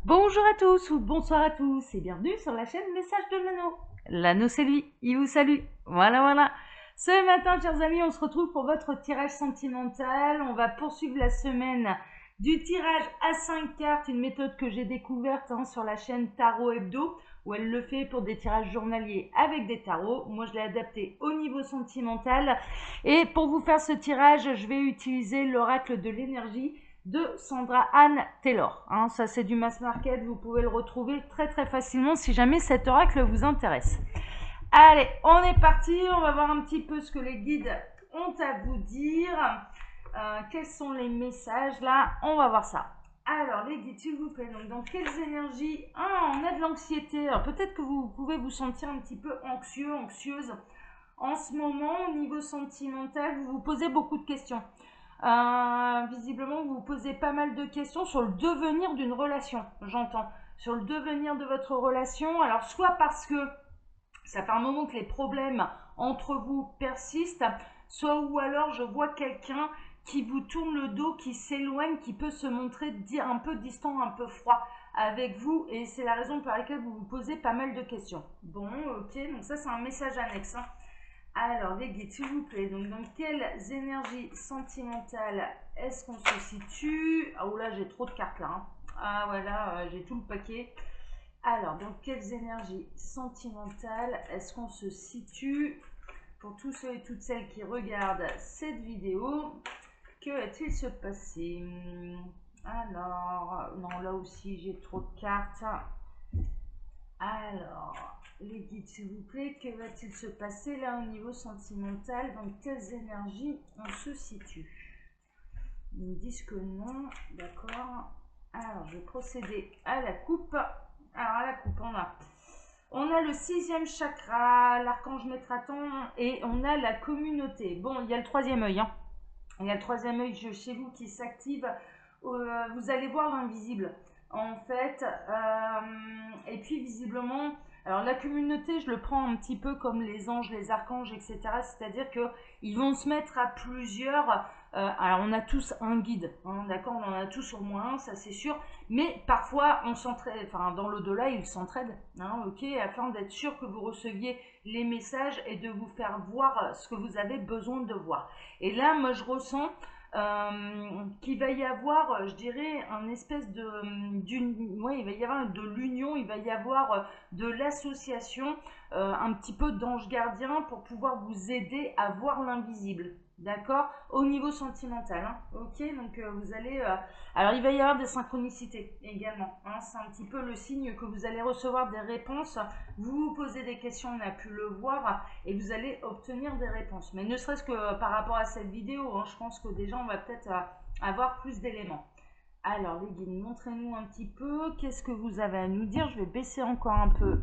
Bonjour à tous ou bonsoir à tous et bienvenue sur la chaîne Message de l'Anneau. L'Anneau c'est lui, il vous salue. Voilà. Ce matin, chers amis, on se retrouve pour votre tirage sentimental. On va poursuivre la semaine du tirage à 5 cartes, une méthode que j'ai découverte sur la chaîne Tarot Hebdo, où elle le fait pour des tirages journaliers avec des tarots. Moi, je l'ai adapté au niveau sentimental. Et pour vous faire ce tirage, je vais utiliser l'oracle de l'énergie de Sandra Anne Taylor. Ça, c'est du mass market. Vous pouvez le retrouver très facilement si jamais cet oracle vous intéresse. Allez, on est parti. On va voir un petit peu ce que les guides ont à vous dire. Quels sont les messages là? On va voir ça. Alors, les guides, s'il vous plaît, donc dans quelles énergies? On a de l'anxiété. Alors, peut-être que vous pouvez vous sentir un petit peu anxieux, anxieuse. En ce moment, au niveau sentimental, vous vous posez beaucoup de questions. Visiblement, vous vous posez pas mal de questions sur le devenir d'une relation, j'entends. Sur le devenir de votre relation. Alors, soit parce que ça fait un moment que les problèmes entre vous persistent, soit ou alors je vois quelqu'un qui vous tourne le dos, qui s'éloigne, qui peut se montrer un peu distant, un peu froid avec vous, et c'est la raison pour laquelle vous vous posez pas mal de questions. Bon, ok, donc ça c'est un message annexe. Alors, les guides, s'il vous plaît, donc dans quelles énergies sentimentales est-ce qu'on se situe? Ah, oh là, j'ai trop de cartes là. Ah, voilà, j'ai tout le paquet. Alors, dans quelles énergies sentimentales est-ce qu'on se situe? Pour tous ceux et toutes celles qui regardent cette vidéo, que va-t-il se passer? Alors, non, là aussi, j'ai trop de cartes. Alors, les guides, s'il vous plaît, que va-t-il se passer là au niveau sentimental? Dans quelles énergies on se situe? Ils me disent que non, d'accord. Alors, je vais procéder à la coupe. Alors, à la coupe, on a le 6e chakra, l'archange Métraton, et on a la communauté. Bon, il y a le 3e œil. Il y a le 3e œil chez vous qui s'active. Vous allez voir l'invisible, en fait. Et puis, visiblement, alors la communauté, je le prends un petit peu comme les anges, les archanges, etc. C'est-à-dire qu'ils vont se mettre à plusieurs. Alors, on a tous un guide, d'accord? On en a tous au moins un, ça c'est sûr. Mais parfois, on s'entraide, enfin, dans l'au-delà, ils s'entraident, ok, afin d'être sûr que vous receviez les messages et de vous faire voir ce que vous avez besoin de voir. Et là, moi, je ressens qu'il va y avoir, je dirais, un espèce ouais, il va y avoir de l'union, il va y avoir de l'association, un petit peu d'ange gardien pour pouvoir vous aider à voir l'invisible. D'accord? Au niveau sentimental. Ok, donc vous allez. Alors, il va y avoir des synchronicités également. C'est un petit peu le signe que vous allez recevoir des réponses. Vous vous posez des questions, on a pu le voir, et vous allez obtenir des réponses. Mais ne serait-ce que par rapport à cette vidéo, je pense que déjà on va peut-être avoir plus d'éléments. Alors, les guides, montrez-nous un petit peu. Qu'est-ce que vous avez à nous dire? Je vais baisser encore un peu.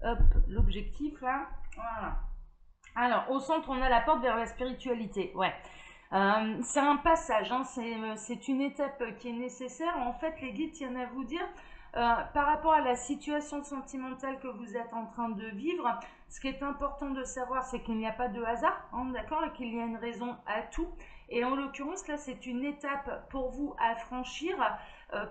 Hop, l'objectif là. Voilà. Alors, au centre, on a la porte vers la spiritualité. Ouais. C'est un passage, c'est une étape qui est nécessaire. En fait, les guides tiennent à vous dire, par rapport à la situation sentimentale que vous êtes en train de vivre, ce qui est important de savoir, c'est qu'il n'y a pas de hasard, d'accord, et qu'il y a une raison à tout. Et en l'occurrence, là, c'est une étape pour vous à franchir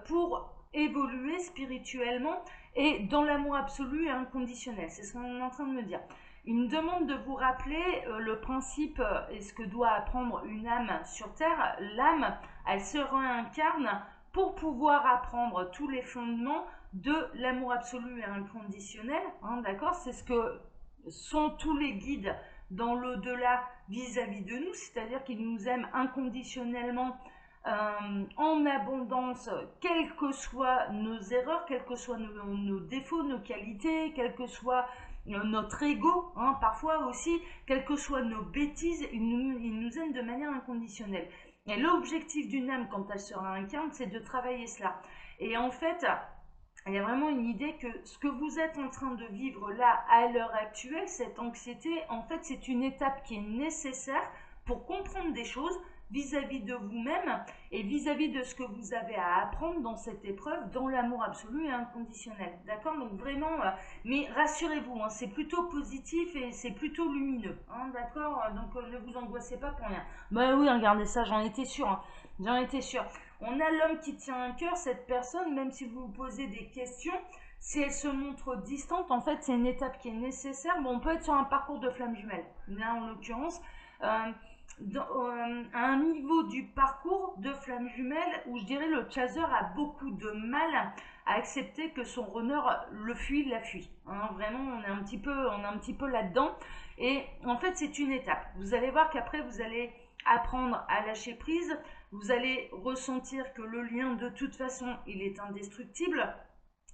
pour évoluer spirituellement et dans l'amour absolu et inconditionnel. C'est ce qu'on est en train de me dire. Il me demande de vous rappeler le principe et ce que doit apprendre une âme sur Terre. L'âme, elle se réincarne pour pouvoir apprendre tous les fondements de l'amour absolu et inconditionnel. D'accord? C'est ce que sont tous les guides dans l'au-delà vis-à-vis de nous, c'est-à-dire qu'ils nous aiment inconditionnellement, en abondance, quelles que soient nos erreurs, quels que soient nos défauts, nos qualités, quel que soit notre ego, parfois aussi, quelles que soient nos bêtises, il nous aime de manière inconditionnelle. Et l'objectif d'une âme, quand elle se réincarne, c'est de travailler cela. Et en fait, il y a vraiment une idée que ce que vous êtes en train de vivre là, à l'heure actuelle, cette anxiété, en fait, c'est une étape qui est nécessaire pour comprendre des choses, vis-à-vis de vous-même et vis-à-vis de ce que vous avez à apprendre dans cette épreuve, dans l'amour absolu et inconditionnel. D'accord? Donc vraiment, mais rassurez-vous, hein, c'est plutôt positif et c'est plutôt lumineux. Hein, d'accord? Donc ne vous angoissez pas pour rien. Bah oui, regardez ça, j'en étais sûre. Hein, j'en étais sûre. On a l'homme qui tient un cœur, cette personne, même si vous vous posez des questions, si elle se montre distante, en fait, c'est une étape qui est nécessaire. Bon, on peut être sur un parcours de flamme jumelle. Là, en l'occurrence, à un niveau du parcours de flamme jumelle où je dirais le chaser a beaucoup de mal à accepter que son runner le fuit, la fuit. Hein, vraiment, on est un petit peu là-dedans. Et en fait, c'est une étape. Vous allez voir qu'après, vous allez apprendre à lâcher prise. Vous allez ressentir que le lien, de toute façon, il est indestructible.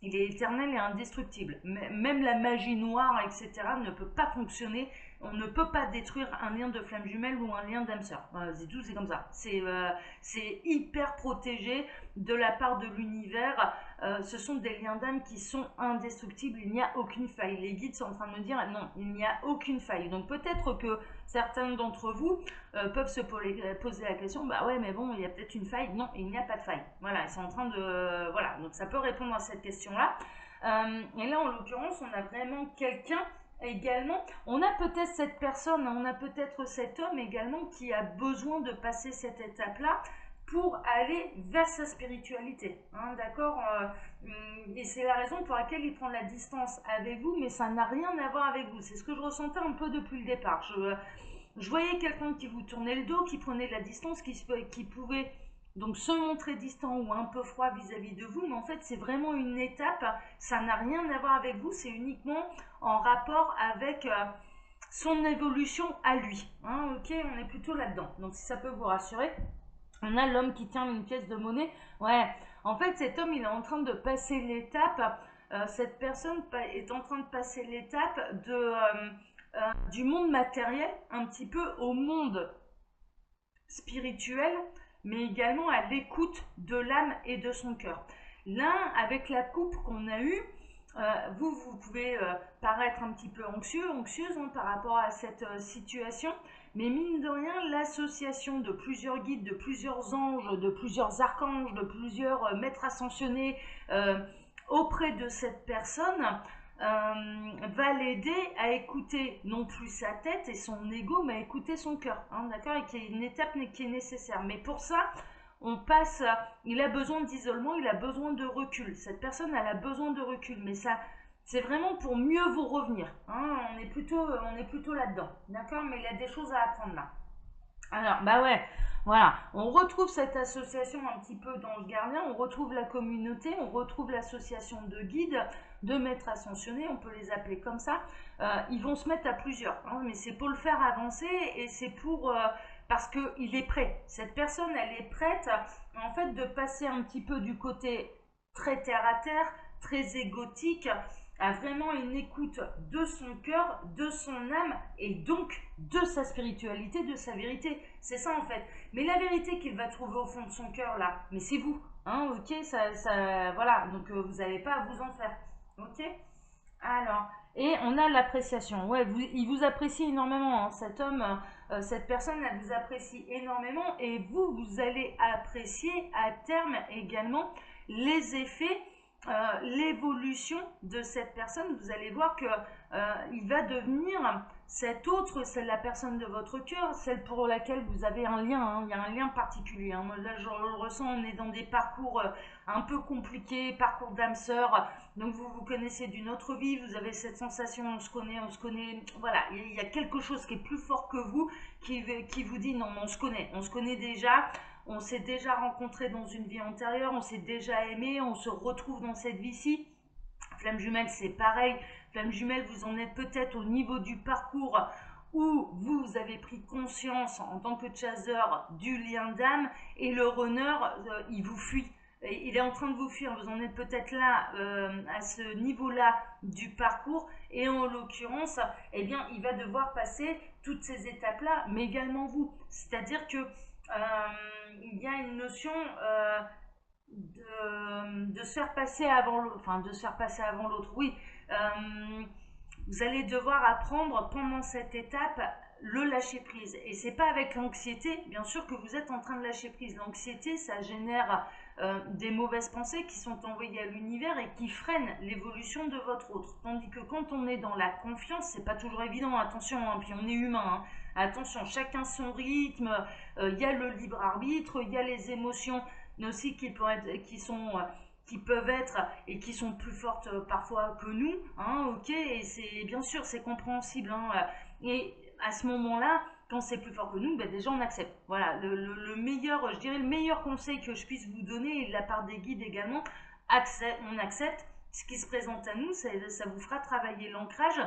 Il est éternel et indestructible. Même la magie noire, etc., ne peut pas fonctionner. On ne peut pas détruire un lien de flamme jumelle ou un lien d'âme sœur. C'est tout, c'est comme ça. C'est hyper protégé de la part de l'univers. Ce sont des liens d'âme qui sont indestructibles. Il n'y a aucune faille. Les guides sont en train de me dire non, il n'y a aucune faille. Donc peut-être que certains d'entre vous peuvent se poser la question, bah ouais, mais bon, il y a peut-être une faille. Non, il n'y a pas de faille. Voilà, ils sont en train de... voilà, donc ça peut répondre à cette question-là. Et là, en l'occurrence, on a vraiment quelqu'un également. On a peut-être cette personne, on a peut-être cet homme également qui a besoin de passer cette étape-là pour aller vers sa spiritualité. Hein, d'accord et c'est la raison pour laquelle il prend la distance avec vous, mais ça n'a rien à voir avec vous. C'est ce que je ressentais un peu depuis le départ. Je voyais quelqu'un qui vous tournait le dos, qui prenait de la distance, qui pouvait donc se montrer distant ou un peu froid vis-à-vis de vous, mais en fait c'est vraiment une étape, ça n'a rien à voir avec vous, c'est uniquement en rapport avec son évolution à lui. Hein, ok, on est plutôt là-dedans, donc si ça peut vous rassurer. On a l'homme qui tient une pièce de monnaie. Ouais, en fait cet homme il est en train de passer l'étape, cette personne est en train de passer l'étape du monde matériel un petit peu au monde spirituel, mais également à l'écoute de l'âme et de son cœur. Là, avec la coupe qu'on a eue, vous pouvez paraître un petit peu anxieuse par rapport à cette situation, mais mine de rien, l'association de plusieurs guides, de plusieurs anges, de plusieurs archanges, de plusieurs maîtres ascensionnés auprès de cette personne va l'aider à écouter non plus sa tête et son ego, mais à écouter son cœur, hein, d'accord, et qui est une étape qui est nécessaire. Mais pour ça, on passe, il a besoin d'isolement, il a besoin de recul. Cette personne, elle a besoin de recul, mais ça, c'est vraiment pour mieux vous revenir. Hein, on est plutôt là-dedans, d'accord, mais il y a des choses à apprendre là. Alors, bah ouais, voilà, on retrouve cette association un petit peu dans le gardien, on retrouve la communauté, on retrouve l'association de guides, de maîtres ascensionnés, on peut les appeler comme ça. Ils vont se mettre à plusieurs, hein, mais c'est pour le faire avancer et c'est pour... parce qu'il est prêt. Cette personne, elle est prête, en fait, de passer un petit peu du côté très terre à terre, très égotique, à vraiment une écoute de son cœur, de son âme et donc de sa spiritualité, de sa vérité. C'est ça en fait. Mais la vérité qu'il va trouver au fond de son cœur là, mais c'est vous. Hein, ok, voilà, donc vous n'avez pas à vous en faire. Ok. Alors, et on a l'appréciation. Ouais, il vous apprécie énormément, hein, cet homme, cette personne, elle vous apprécie énormément et vous allez apprécier à terme également les effets, l'évolution de cette personne. Vous allez voir que il va devenir cette autre, celle la personne de votre cœur, celle pour laquelle vous avez un lien. Hein, il y a un lien particulier. Hein. Moi, là, je le ressens. On est dans des parcours un peu compliqués, parcours d'âme sœur. Donc vous vous connaissez d'une autre vie. Vous avez cette sensation, on se connaît. Voilà, il y a quelque chose qui est plus fort que vous, qui vous dit non, on se connaît déjà. On s'est déjà rencontré dans une vie antérieure, on s'est déjà aimé, on se retrouve dans cette vie-ci. Flamme jumelle, c'est pareil. Flamme jumelle, vous en êtes peut-être au niveau du parcours où vous avez pris conscience en tant que chaser du lien d'âme et le runner, il vous fuit. Il est en train de vous fuir, vous en êtes peut-être là, à ce niveau-là du parcours, et en l'occurrence, eh bien, il va devoir passer toutes ces étapes-là, mais également vous. C'est-à-dire que il y a une notion de se faire passer avant l'autre, enfin de se faire passer avant l'autre, oui. Vous allez devoir apprendre pendant cette étape le lâcher prise. Et c'est pas avec l'anxiété, bien sûr, que vous êtes en train de lâcher prise. L'anxiété, ça génère des mauvaises pensées qui sont envoyées à l'univers et qui freinent l'évolution de votre autre. Tandis que quand on est dans la confiance, c'est pas toujours évident, attention, hein, puis on est humain, hein. Attention, chacun son rythme, il y a le libre arbitre, il y a les émotions aussi qui peuvent être et qui sont plus fortes parfois que nous, hein, ok, et c'est bien sûr c'est compréhensible, hein, et à ce moment-là, quand c'est plus fort que nous, ben déjà on accepte. Voilà, le meilleur, je dirais le meilleur conseil que je puisse vous donner, et de la part des guides également, on accepte ce qui se présente à nous, ça vous fera travailler l'ancrage.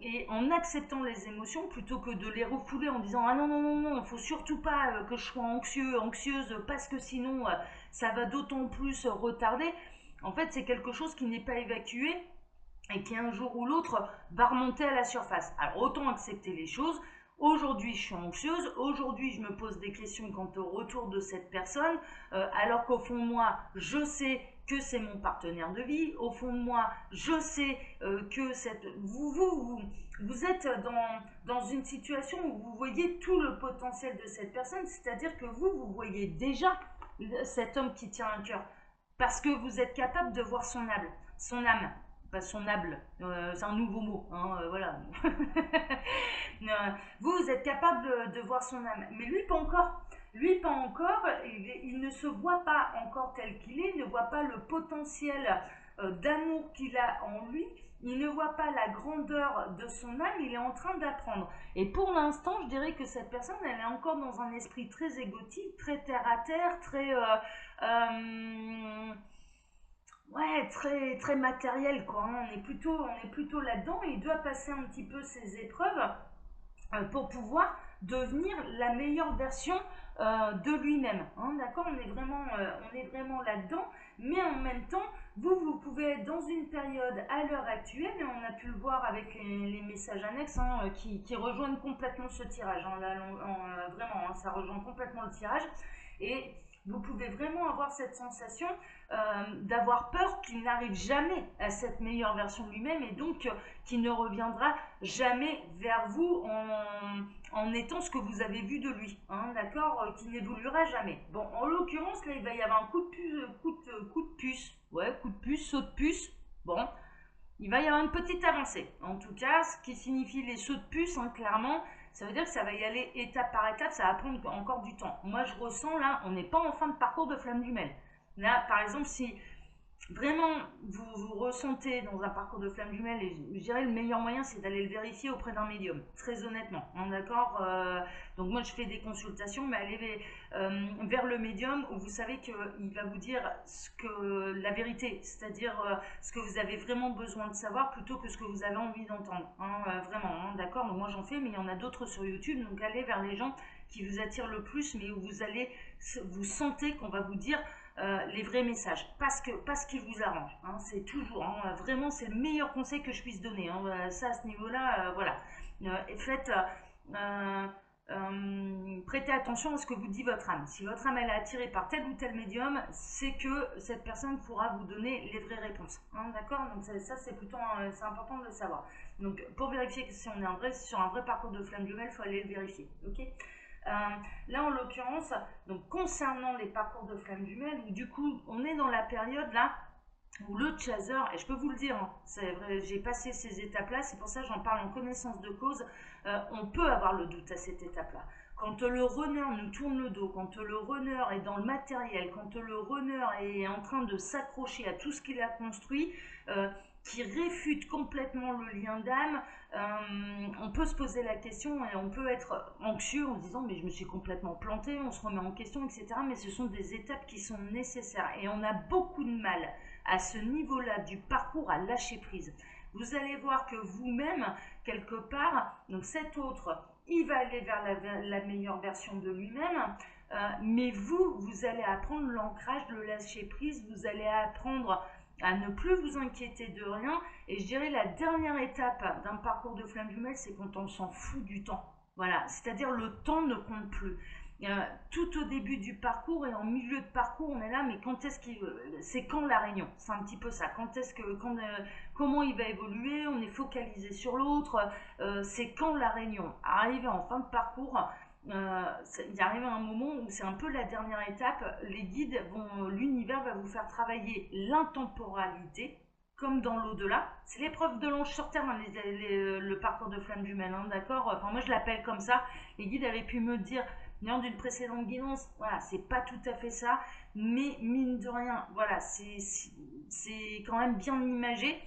Et en acceptant les émotions plutôt que de les refouler en disant ah non non non non, faut surtout pas que je sois anxieuse parce que sinon ça va d'autant plus retarder. En fait, c'est quelque chose qui n'est pas évacué et qui un jour ou l'autre va remonter à la surface. Alors autant accepter les choses. Aujourd'hui, je suis anxieuse. Aujourd'hui, je me pose des questions quant au retour de cette personne, alors qu'au fond de moi, je sais que c'est mon partenaire de vie. Au fond de moi, je sais que vous êtes dans une situation où vous voyez tout le potentiel de cette personne, c'est-à-dire que vous voyez déjà cet homme qui tient un cœur, parce que vous êtes capable de voir son âme. Pas son âme, c'est un nouveau mot, hein, voilà. Vous êtes capable de voir son âme, mais lui pas encore. Lui pas encore, il ne se voit pas encore tel qu'il est, il ne voit pas le potentiel d'amour qu'il a en lui, il ne voit pas la grandeur de son âme, il est en train d'apprendre. Et pour l'instant, je dirais que cette personne, elle est encore dans un esprit très égotique, très terre à terre, très... ouais, très, très matériel, quoi, hein. On est plutôt là-dedans, et il doit passer un petit peu ses épreuves pour pouvoir devenir la meilleure version de lui-même, hein, d'accord, on est vraiment là-dedans, mais en même temps, vous pouvez être dans une période à l'heure actuelle, et on a pu le voir avec les messages annexes, hein, qui rejoignent complètement ce tirage, hein, là, vraiment, hein, ça rejoint complètement le tirage, et vous pouvez vraiment avoir cette sensation d'avoir peur qu'il n'arrive jamais à cette meilleure version de lui-même, et donc qu'il ne reviendra jamais vers vous en étant ce que vous avez vu de lui, hein, d'accord, qui n'évoluera jamais. Bon, en l'occurrence, là, il va y avoir un coup de puce, ouais, coup de puce, saut de puce, bon, il va y avoir une petite avancée. En tout cas, ce qui signifie les sauts de puce, hein, clairement, ça veut dire que ça va y aller étape par étape, ça va prendre encore du temps. Moi, je ressens, là, on n'est pas en fin de parcours de flamme jumelle. Là, par exemple, si vraiment vous ressentez dans un parcours de flamme jumelle, et je dirais le meilleur moyen, c'est d'aller le vérifier auprès d'un médium, très honnêtement, hein, d'accord, donc moi je fais des consultations, mais allez vers le médium, où vous savez qu'il va vous dire la vérité, c'est-à-dire ce que vous avez vraiment besoin de savoir plutôt que ce que vous avez envie d'entendre, hein, vraiment, hein, d'accord, donc moi j'en fais, mais il y en a d'autres sur YouTube, donc allez vers les gens qui vous attirent le plus, mais où vous sentez qu'on va vous dire les vrais messages, parce qu'ils vous arrangent, hein, c'est toujours, hein, vraiment c'est le meilleur conseil que je puisse donner, hein, ça à ce niveau-là, voilà, faites, prêtez attention à ce que vous dit votre âme. Si votre âme elle est attirée par tel ou tel médium, c'est que cette personne pourra vous donner les vraies réponses, hein, d'accord, donc ça c'est plutôt c'est important de le savoir. Donc pour vérifier que si on est sur un vrai parcours de flamme jumelle, il faut aller le vérifier, ok. Là en l'occurrence, donc concernant les parcours de flamme jumelle, où du coup on est dans la période là où le chaser, et je peux vous le dire, hein, c'est vrai, j'ai passé ces étapes là, c'est pour ça que j'en parle en connaissance de cause, on peut avoir le doute à cette étape là. Quand le runner nous tourne le dos, quand le runner est dans le matériel, quand le runner est en train de s'accrocher à tout ce qu'il a construit, qui réfute complètement le lien d'âme, on peut se poser la question et on peut être anxieux en se disant mais je me suis complètement planté, on se remet en question, etc. Mais ce sont des étapes qui sont nécessaires, et on a beaucoup de mal à ce niveau-là du parcours à lâcher prise. Vous allez voir que vous-même, quelque part, donc cet autre, il va aller vers la meilleure version de lui-même, mais vous allez apprendre l'ancrage, le lâcher prise, vous allez apprendre à ne plus vous inquiéter de rien, et je dirais la dernière étape d'un parcours de flamme jumelle, c'est quand on s'en fout du temps. Voilà, c'est-à-dire le temps ne compte plus. tout au début du parcours et en milieu de parcours, on est là, mais quand est-ce c'est quand la réunion? C'est un petit peu ça. Comment il va évoluer? On est focalisé sur l'autre. C'est quand la réunion? Arrivé en fin de parcours, il arrive un moment où c'est un peu la dernière étape. L'univers va vous faire travailler l'intemporalité, comme dans l'au-delà. C'est l'épreuve de l'ange sur terre, hein, le parcours de flamme jumelle, hein, d'accord? Enfin, moi je l'appelle comme ça. Les guides avaient pu me dire, lors d'une précédente guidance, voilà, c'est pas tout à fait ça, mais mine de rien, voilà, c'est quand même bien imagé.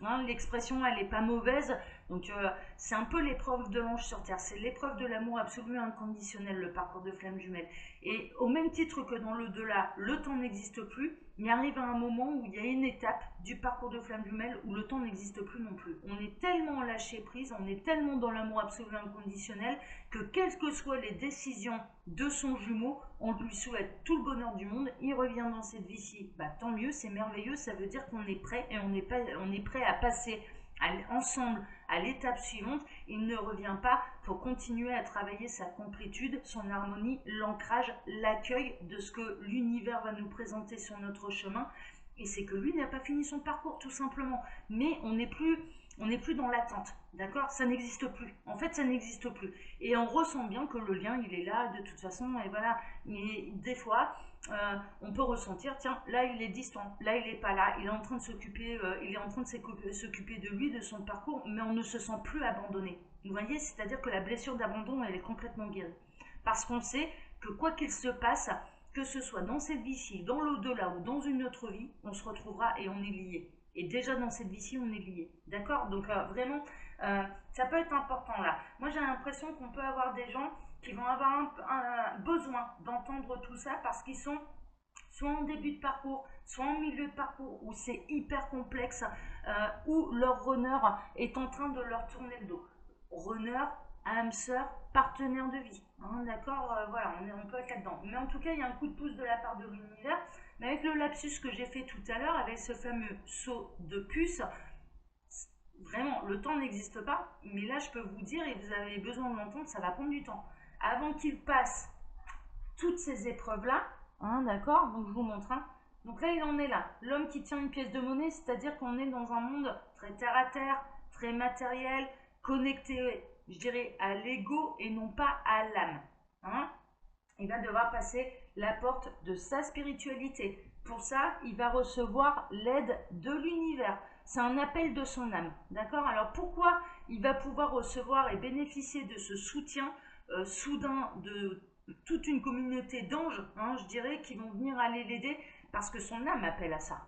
Hein, l'expression, elle est pas mauvaise. Donc, c'est un peu l'épreuve de l'ange sur terre. C'est l'épreuve de l'amour absolu inconditionnel, le parcours de flamme jumelle. Et au même titre que dans l'au-delà, le temps n'existe plus. Il arrive à un moment où il y a une étape du parcours de flamme jumelle où le temps n'existe plus non plus. On est tellement lâché prise, on est tellement dans l'amour absolu inconditionnel que quelles que soient les décisions de son jumeau, on lui souhaite tout le bonheur du monde. Il revient dans cette vie-ci, bah, tant mieux, c'est merveilleux, ça veut dire qu'on est prêt et on est prêt à passer ensemble à l'étape suivante. Il ne revient pas, il faut continuer à travailler sa complétude, son harmonie, l'ancrage, l'accueil de ce que l'univers va nous présenter sur notre chemin. Et c'est que lui n'a pas fini son parcours, tout simplement. Mais on n'est plus dans l'attente, d'accord? Ça n'existe plus. En fait, ça n'existe plus. Et on ressent bien que le lien, il est là de toute façon. Et voilà. Mais des fois, on peut ressentir, tiens, là il est distant, là il n'est pas là, il est en train de s'occuper, s'occuper de lui, de son parcours, mais on ne se sent plus abandonné. Vous voyez, c'est-à-dire que la blessure d'abandon, elle est complètement guérie. Parce qu'on sait que quoi qu'il se passe, que ce soit dans cette vie-ci, dans l'au-delà ou dans une autre vie, on se retrouvera et on est lié. Et déjà dans cette vie-ci, on est lié. D'accord? Donc vraiment, ça peut être important là. Moi j'ai l'impression qu'on peut avoir des gens qui vont avoir un besoin d'entendre tout ça parce qu'ils sont soit en début de parcours, soit en milieu de parcours, où c'est hyper complexe, où leur runner est en train de leur tourner le dos. Runner, âme sœur, partenaire de vie. Hein, d'accord, voilà, on peut être là-dedans. Mais en tout cas, il y a un coup de pouce de la part de l'univers. Mais avec le lapsus que j'ai fait tout à l'heure, avec ce fameux saut de puce, vraiment, le temps n'existe pas. Mais là, je peux vous dire, et vous avez besoin de l'entendre, ça va prendre du temps. Avant qu'il passe toutes ces épreuves-là, hein, d'accord? Donc je vous montre. Hein. Donc là, il en est là. L'homme qui tient une pièce de monnaie, c'est-à-dire qu'on est dans un monde très terre à terre, très matériel, connecté, je dirais, à l'ego et non pas à l'âme. Hein? Il va devoir passer la porte de sa spiritualité. Pour ça, il va recevoir l'aide de l'univers. C'est un appel de son âme. D'accord? Alors pourquoi il va pouvoir recevoir et bénéficier de ce soutien soudain de toute une communauté d'anges, hein, je dirais, qui vont venir aller l'aider parce que son âme appelle à ça.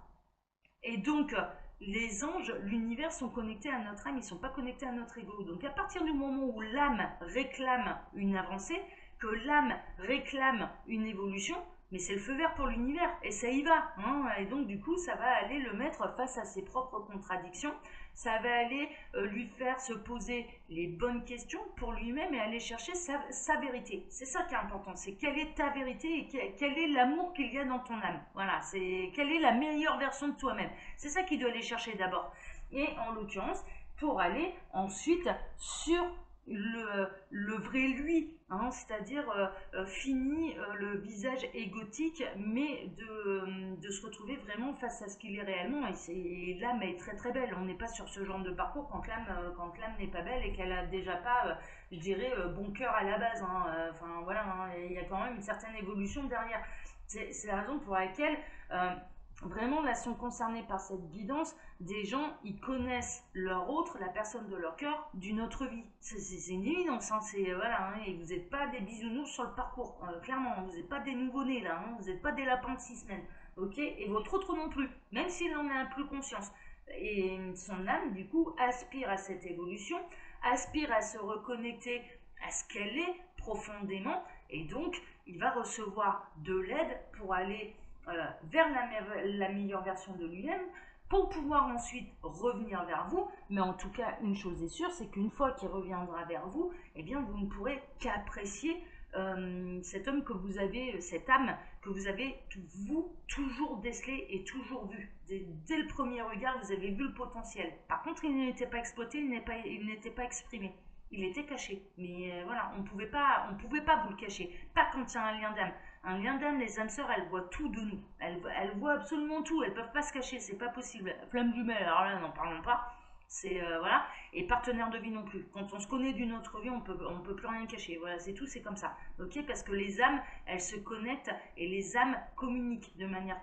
Et donc, les anges, l'univers sont connectés à notre âme, ils ne sont pas connectés à notre ego. Donc, à partir du moment où l'âme réclame une avancée, que l'âme réclame une évolution, mais c'est le feu vert pour l'univers, et ça y va. Hein, et donc, du coup, ça va aller le mettre face à ses propres contradictions. Ça va aller lui faire se poser les bonnes questions pour lui-même et aller chercher sa vérité. C'est ça qui est important, c'est quelle est ta vérité et quel est l'amour qu'il y a dans ton âme. Voilà, c'est quelle est la meilleure version de toi-même. C'est ça qu'il doit aller chercher d'abord. Et en l'occurrence, pour aller ensuite sur le vrai lui, hein, c'est-à-dire fini le visage égotique, mais de se retrouver vraiment face à ce qu'il est réellement. Et l'âme est très très belle. On n'est pas sur ce genre de parcours quand l'âme n'est pas belle et qu'elle a déjà pas, je dirais, bon cœur à la base. Hein. Enfin voilà, hein, il y a quand même une certaine évolution derrière. C'est la raison pour laquelle vraiment là sont concernés par cette guidance des gens, ils connaissent leur autre, la personne de leur cœur, d'une autre vie. C'est une évidence, hein, voilà, hein, et vous n'êtes pas des bisounours sur le parcours, clairement, vous n'êtes pas des nouveau-nés là, hein, vous n'êtes pas des lapins de 6 semaines, ok? Et votre autre non plus, même s'il en a plus conscience. Et son âme, du coup, aspire à cette évolution, aspire à se reconnecter à ce qu'elle est profondément, et donc il va recevoir de l'aide pour aller vers la meilleure version de lui-même, pour pouvoir ensuite revenir vers vous. Mais en tout cas, une chose est sûre, c'est qu'une fois qu'il reviendra vers vous, eh bien, vous ne pourrez qu'apprécier cet homme que vous avez, cette âme que vous avez, vous, toujours décelé et toujours vu. Dès le premier regard, vous avez vu le potentiel. Par contre, il n'était pas exploité, il n'était pas exprimé. il était caché. Mais voilà, on pouvait pas vous le cacher. Pas quand il y a un lien d'âme. Un lien d'âme, les âmes sœurs, elles voient tout de nous. Elles voient absolument tout. Elles peuvent pas se cacher, c'est pas possible. Flamme jumelle, alors là, n'en parlons pas. C'est voilà, et partenaire de vie non plus. Quand on se connaît d'une autre vie, on peut plus rien cacher. Voilà, c'est tout, c'est comme ça. Ok, parce que les âmes, elles se connectent et les âmes communiquent de manière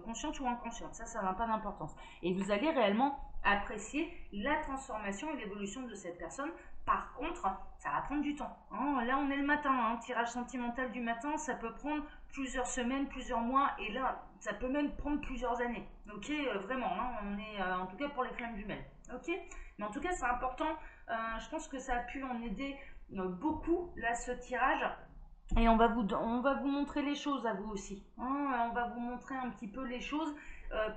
consciente ou inconsciente. Ça n'a pas d'importance. Et vous allez réellement apprécier la transformation et l'évolution de cette personne. Par contre, ça va prendre du temps. Hein. Là, on est le matin. Hein. Tirage sentimental du matin, ça peut prendre plusieurs semaines, plusieurs mois, et là, ça peut même prendre plusieurs années. Ok, vraiment, hein, on est en tout cas pour les flammes jumelles. Ok, mais en tout cas, c'est important. Je pense que ça a pu en aider beaucoup là ce tirage. Et on va vous montrer les choses à vous aussi. Hein. On va vous montrer un petit peu les choses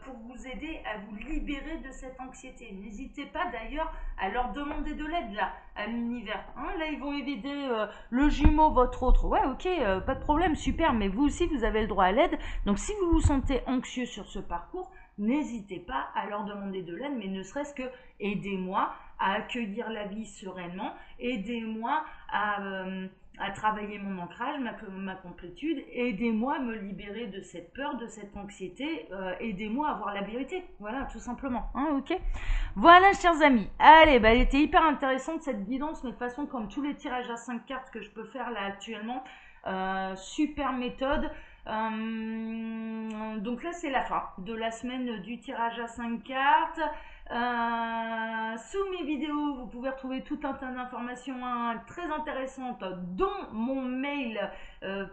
pour vous aider à vous libérer de cette anxiété. N'hésitez pas d'ailleurs à leur demander de l'aide là, à l'univers. Hein. Là, ils vont aider le jumeau, votre autre. Ouais, ok, pas de problème, super, mais vous aussi, vous avez le droit à l'aide. Donc, si vous vous sentez anxieux sur ce parcours, n'hésitez pas à leur demander de l'aide, mais ne serait-ce que aidez-moi à accueillir la vie sereinement, aidez-moi à travailler mon ancrage, ma complétude, aidez-moi à me libérer de cette peur, de cette anxiété, aidez-moi à voir la vérité, voilà, tout simplement, hein, ok. Voilà, chers amis, allez, bah, elle était hyper intéressante cette guidance, mais de toute façon, comme tous les tirages à 5 cartes que je peux faire là actuellement, super méthode. Donc là, c'est la fin de la semaine du tirage à 5 cartes. Sous mes vidéos, vous pouvez retrouver tout un tas d'informations très intéressantes, dont mon mail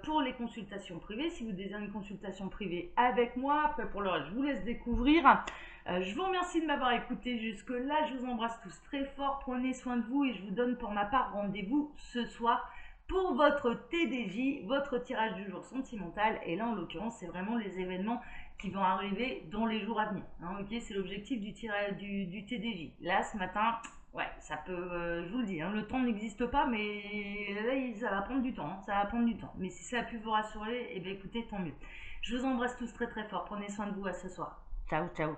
pour les consultations privées. Si vous désirez une consultation privée avec moi, après pour le reste, je vous laisse découvrir. Je vous remercie de m'avoir écouté jusque-là. Je vous embrasse tous très fort. Prenez soin de vous et je vous donne pour ma part rendez-vous ce soir pour votre TDJ, votre tirage du jour sentimental. Et là, en l'occurrence, c'est vraiment les événements qui vont arriver dans les jours à venir. Hein, ok, c'est l'objectif du TDJ. Là, ce matin, ouais, ça peut, je vous le dis, hein, le temps n'existe pas, mais là, ça va prendre du temps. Hein, ça va prendre du temps. Mais si ça a pu vous rassurer, eh bien écoutez, tant mieux. Je vous embrasse tous très très fort. Prenez soin de vous à ce soir. Ciao, ciao.